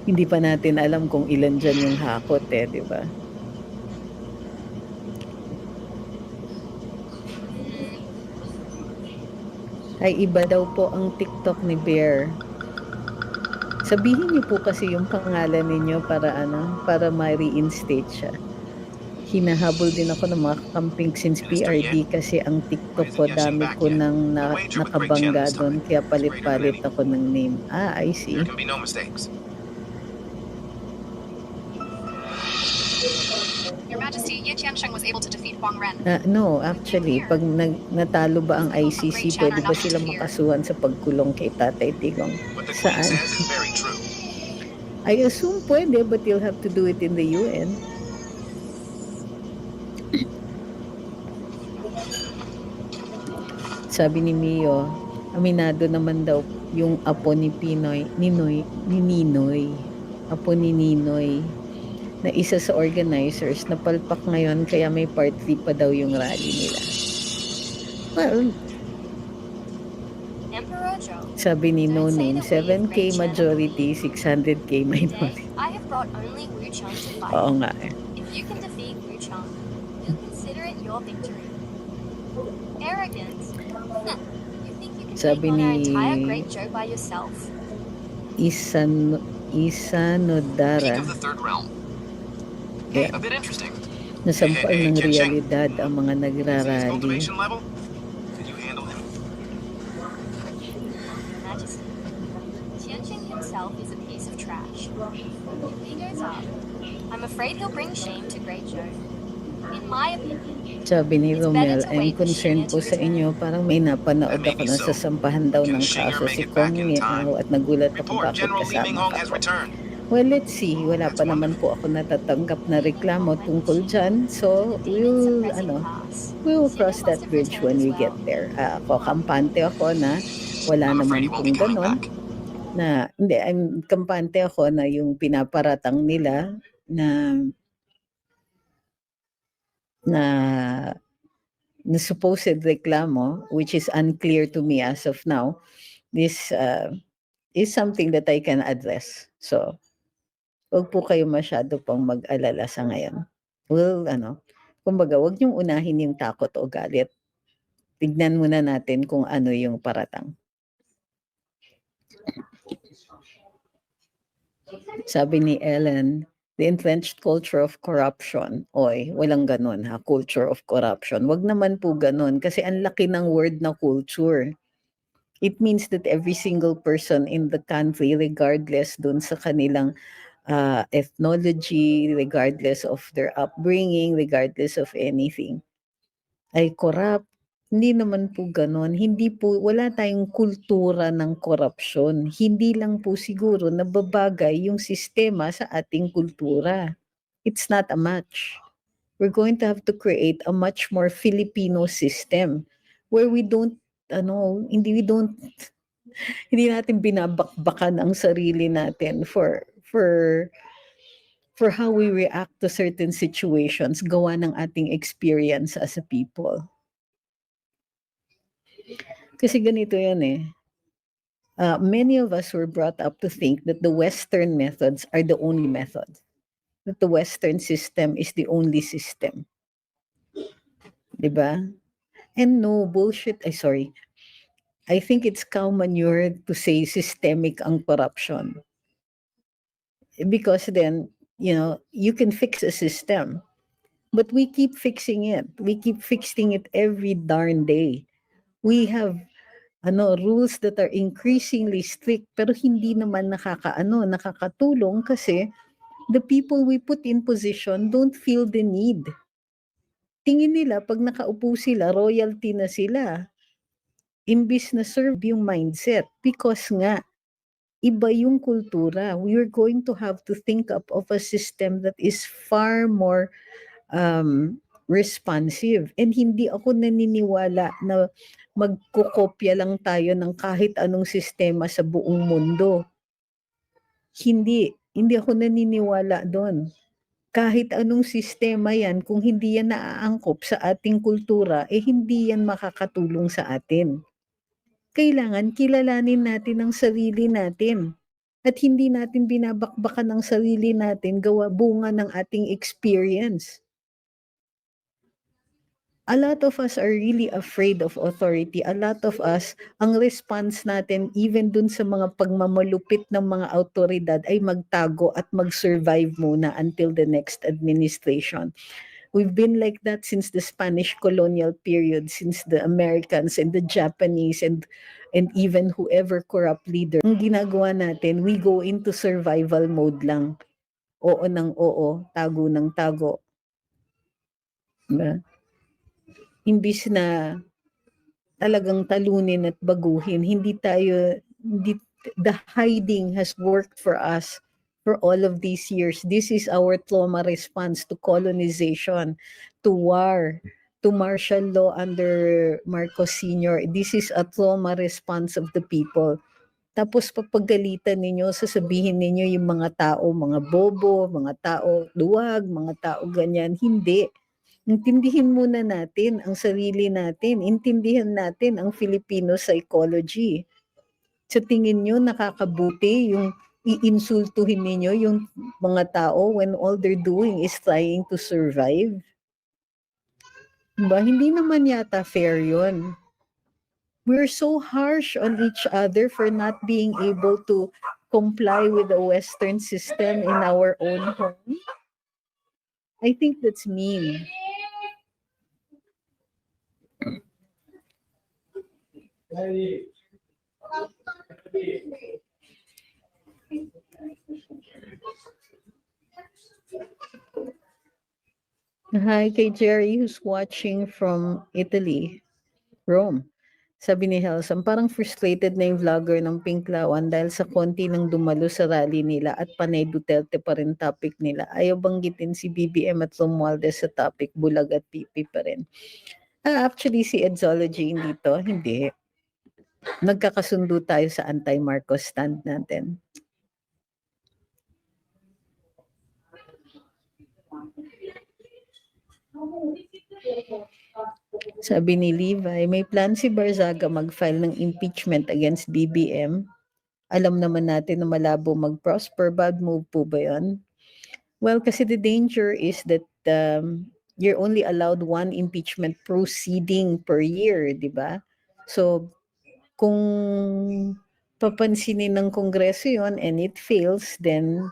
Hindi pa natin alam kung ilan dyan yung hakot di ba? Ay iba daw po ang TikTok ni Bear. Sabihin niyo po kasi yung pangalan ninyo para ma-reinstate siya. Hinahabol din ako ng mga kakamping since PRD kasi ang TikTok ko dami ko nang nakabangga doon kaya palit-palit ako ng name. I see.
There can be no mistakes.
Your Majesty, Ye Tiansheng was able to defeat Huang Ren.
No, actually, pag natalo ba ang ICC, pwede ba sila makasuhan sa pagkulong kay Tatay Digong?
What the Queen
Saan?
says is very true.
I assume pwede, but you'll have to do it in the UN. Sabi ni Mio, aminado naman daw yung apo ni Ninoy, apo ni Ninoy, na isa sa organizers, na palpak ngayon kaya may part 3 pa daw yung rally nila. Well,
Emperor Zhou.
sabi ni No
Don't say
Name,
that we
7K
great
majority, 600K minority.
Today, I have brought only Wu Cheng to fight.
Oo nga eh.
If you can defeat Wu Cheng, you'll consider it your victory. Arrogance. You think you can
Sabi
take on our
ni-
entire Great Zhou by yourself?
Isanodara,
Peak of the third realm. Hey,
Yeah.
a bit interesting.
nasampal
Hey,
ng
Qiansheng.
realidad ang mga
Is his
nagrarally.
cultivation level? Could you handle him?
Majesty. Tianjin himself is a piece of trash. If he goes up, I'm afraid he'll bring shame to Great Zhou. In my opinion,
Sabi ni
It's
Romel,
better to
I'm
wait for
concerned
Shinya
po
to
sa
return."
inyo, parang may napanood
That may
ako
be
na
so.
sasampahan daw
Can
ng
Shinger
kaso
make
si
it back
Kong
in time?
Miao at nagulat ako
Report
bakit
General Li
kasama
Minghong
ka
has
po.
returned.
Well, let's see. Wala
That's
pa naman po ako natatanggap na reklamo tungkol dyan. So,
demon suppressing pass.
we will
Shinya
cross
must
that
have
bridge when
returned
we
as
get
well.
there. Ako, kampante ako na wala
I'm
naman
afraid he won't be
pong
coming
ganon.
back.
Hindi, I'm kampante ako na yung pinaparatang nila na supposed reklamo, which is unclear to me as of now, this is something that I can address. So, wag po kayo masyado pang mag-alala sa ngayon. Well, kumbaga, wag niyong unahin yung takot o galit. Tignan muna natin kung ano yung paratang. Sabi ni Ellen, the entrenched culture of corruption. Oy, walang ganun ha, culture of corruption. Wag naman po ganun kasi ang laki ng word na culture. It means that every single person in the country, regardless dun sa kanilang ethnology, regardless of their upbringing, regardless of anything, ay corrupt. Hindi naman po ganon. Hindi po, wala tayong kultura ng korupsyon. Hindi lang po siguro nababagay yung sistema sa ating kultura. It's not a match. We're going to have to create a much more Filipino system where we don't, hindi natin binabakbakan ang sarili natin for how we react to certain situations gawa ng ating experience as a people. Kasi ganito yan eh. Many of us were brought up to think that the Western methods are the only methods. That the Western system is the only system. Diba? And no, bullshit. I think it's cow manure to say systemic ang corruption. Because then, you can fix a system. But we keep fixing it. We keep fixing it every darn day. We have rules that are increasingly strict pero hindi naman nakakatulong kasi the people we put in position don't feel the need. Tingin nila pag nakaupo sila, royalty na sila. Imbis na serve yung mindset because nga iba yung kultura. We're going to have to think up of a system that is far more responsive. And hindi ako naniniwala na magkukopya lang tayo ng kahit anong sistema sa buong mundo. Hindi ako naniniwala doon. Kahit anong sistema yan, kung hindi yan naaangkop sa ating kultura, hindi yan makakatulong sa atin. Kailangan kilalanin natin ang sarili natin. At hindi natin binabakbakan ang sarili natin gawa bunga ng ating experience. A lot of us are really afraid of authority. A lot of us, ang response natin, even dun sa mga pagmamalupit ng mga autoridad, ay magtago at mag-survive muna until the next administration. We've been like that since the Spanish colonial period, since the Americans and the Japanese and even whoever corrupt leader. Ang ginagawa natin, we go into survival mode lang. Oo ng oo, tago ng tago. Diba? Imbis na talagang talunin at baguhin, the hiding has worked for us for all of these years. This is our trauma response to colonization, to war, to martial law under Marcos Sr. This is a trauma response of the people. Tapos papagalitan ninyo, sasabihin ninyo yung mga tao, mga bobo, mga tao duwag, mga tao ganyan. Hindi. Intindihin muna natin ang sarili natin. Intindihan natin ang Filipino psychology. Sa tingin nyo, nakakabuti yung iinsultuhin ninyo yung mga tao when all they're doing is trying to survive? Diba? Hindi naman yata fair yun. We're so harsh on each other for not being able to comply with the Western system in our own home. I think that's mean. Hi kay Jerry who's watching from Italy, Rome. Sabi ni Helsam, parang frustrated na yung vlogger ng Pinklawan dahil sa konti ng dumalo sa rally nila at Panay Duterte pa rin topic nila. Ayaw banggitin si BBM at Romualdez sa topic, bulag at pipi pa rin. Actually, si Edzology dito, hindi. Nagkakasundo tayo sa anti-Marcos stand natin. Sabi ni Levi, may plan si Barzaga mag-file ng impeachment against BBM. Alam naman natin na malabo mag-prosper. Bad move po ba yun? Well, kasi the danger is that you're only allowed one impeachment proceeding per year, di ba? So, kung papansinin ng Kongreso yon and it fails, then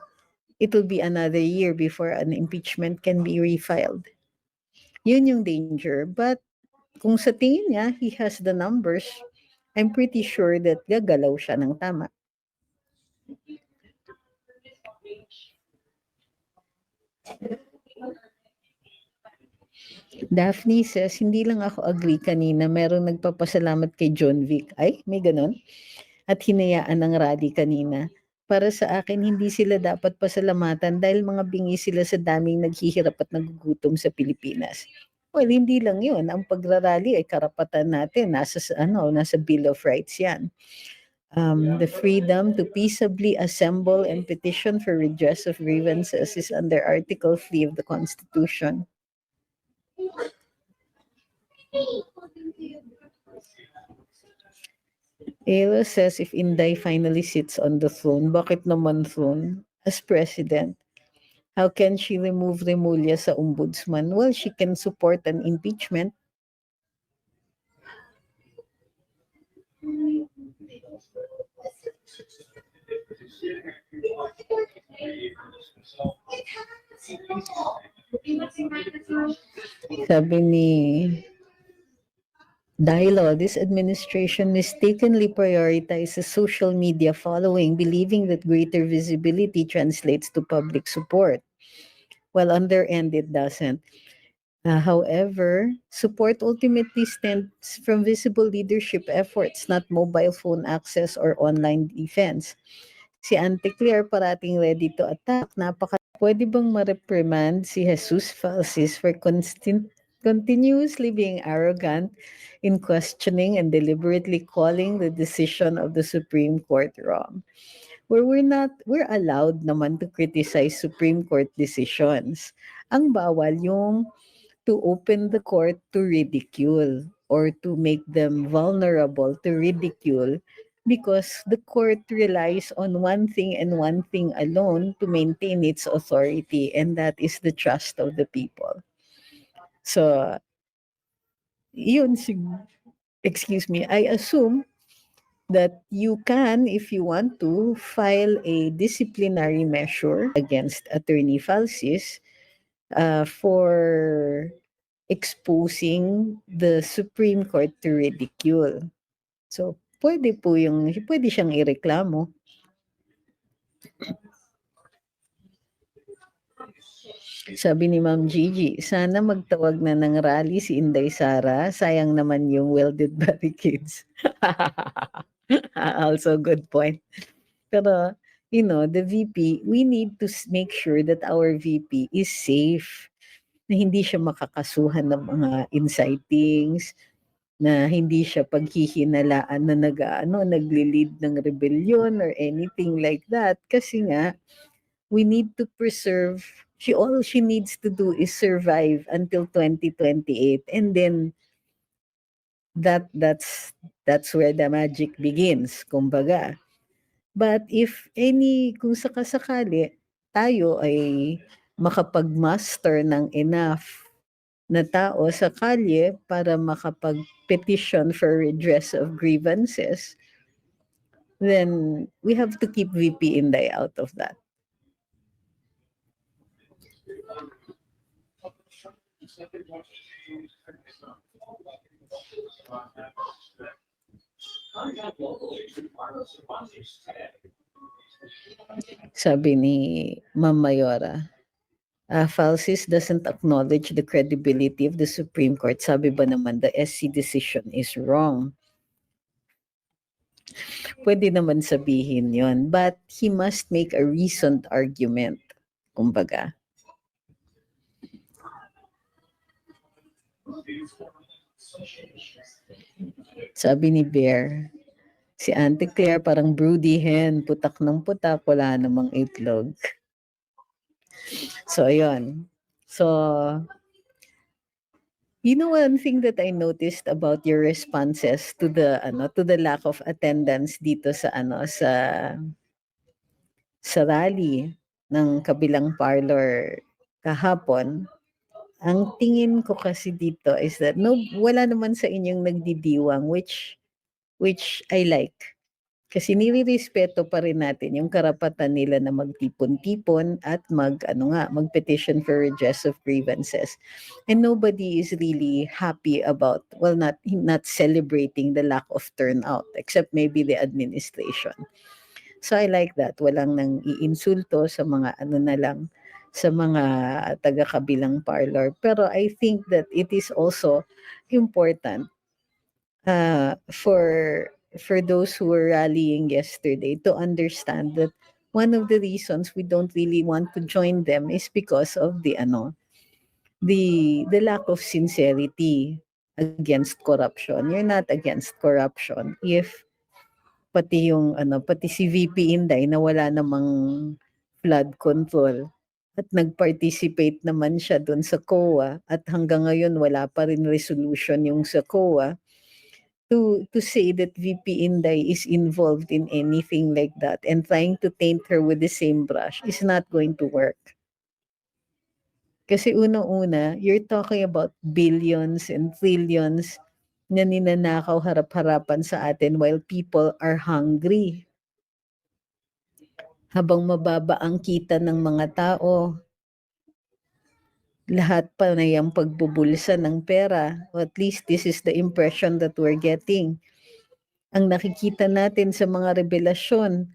it will be another year before an impeachment can be refiled. Yun yung danger. But kung sa tingin niya, he has the numbers, I'm pretty sure that gagalaw siya ng tama. Daphne says, hindi lang ako agree kanina, merong nagpapasalamat kay John Vic. Ay, may ganon? At hinayaan ng rally kanina. Para sa akin, hindi sila dapat pasalamatan dahil mga bingi sila sa daming naghihirap at nagugutom sa Pilipinas. Well, hindi lang yun. Ang pagrarally ay karapatan natin. Nasa Bill of Rights yan. The freedom to peaceably assemble and petition for redress of grievances is under Article 3 of the Constitution. Elo says if Inday finally sits on the throne, bakit naman throne? As president, how can she remove Remulla sa ombudsman? Well, she can support an impeachment. Sabi ni Dilo, this administration mistakenly prioritizes social media following, believing that greater visibility translates to public support. Well, on their end, it doesn't. However, support ultimately stems from visible leadership efforts, not mobile phone access or online defense. Si Auntie Claire parating ready to attack. Pwede bang ma-reprimand si Jesus Falsis for continuously being arrogant in questioning and deliberately calling the decision of the Supreme Court wrong? We're allowed naman to criticize Supreme Court decisions. Ang bawal yung to open the court to ridicule or to make them vulnerable to ridicule because the court relies on one thing and one thing alone to maintain its authority, and that is the trust of the people. So, I assume that you can, if you want to, file a disciplinary measure against Attorney Falsis for exposing the Supreme Court to ridicule. So, pwede siyang ireklamo. Sabi ni Ma'am Gigi, sana magtawag na ng rally si Inday Sara. Sayang naman yung welded barricades. Also good point. Pero, you know, the VP, we need to make sure that our VP is safe. Na hindi siya makakasuhan ng mga incitings, na hindi siya paghihinalaan na nagli-lead ng rebellion or anything like that. Kasi nga, we need to preserve, all she needs to do is survive until 2028, and then that's where the magic begins, kumbaga. But if kung sakasakali tayo ay makapag-muster ng enough na tao sa kalye para makapag-petition for redress of grievances, then we have to keep VP Inday out of that. Sabi ni Ma'am Mayora, Falsis doesn't acknowledge the credibility of the Supreme Court. Sabi ba naman the SC decision is wrong? Pwede naman sabihin yon, but he must make a reasoned argument, kumbaga. Sabi ni Bear, si Auntie Claire parang broody hen, putak ng putak, wala namang itlog. So, ayun. So, you know, one thing that I noticed about your responses to the lack of attendance dito sa sa rally ng kabilang parlor kahapon, ang tingin ko kasi dito is that wala naman sa inyong nagdidiwang, which I like. Kasi nilirespeto pa rin natin yung karapatan nila na magtipon-tipon at mag-petition for redress of grievances. And nobody is really happy about, not celebrating the lack of turnout, except maybe the administration. So I like that. Walang nang iinsulto sa mga sa mga taga-kabilang parlor. Pero I think that it is also important for those who were rallying yesterday to understand that one of the reasons we don't really want to join them is because of the lack of sincerity against corruption. You're not against corruption if pati si VP Inday na wala namang flood control at nag-participate naman siya doon sa COA at hanggang ngayon wala pa rin resolution yung sa COA. To say that VP Inday is involved in anything like that and trying to taint her with the same brush is not going to work. Kasi unang-una, you're talking about billions and trillions na ninanakaw harap-harapan sa atin while people are hungry. Habang mababa ang kita ng mga tao, lahat pa na yung pagbubulsa ng pera. Or at least this is the impression that we're getting. Ang nakikita natin sa mga revelasyon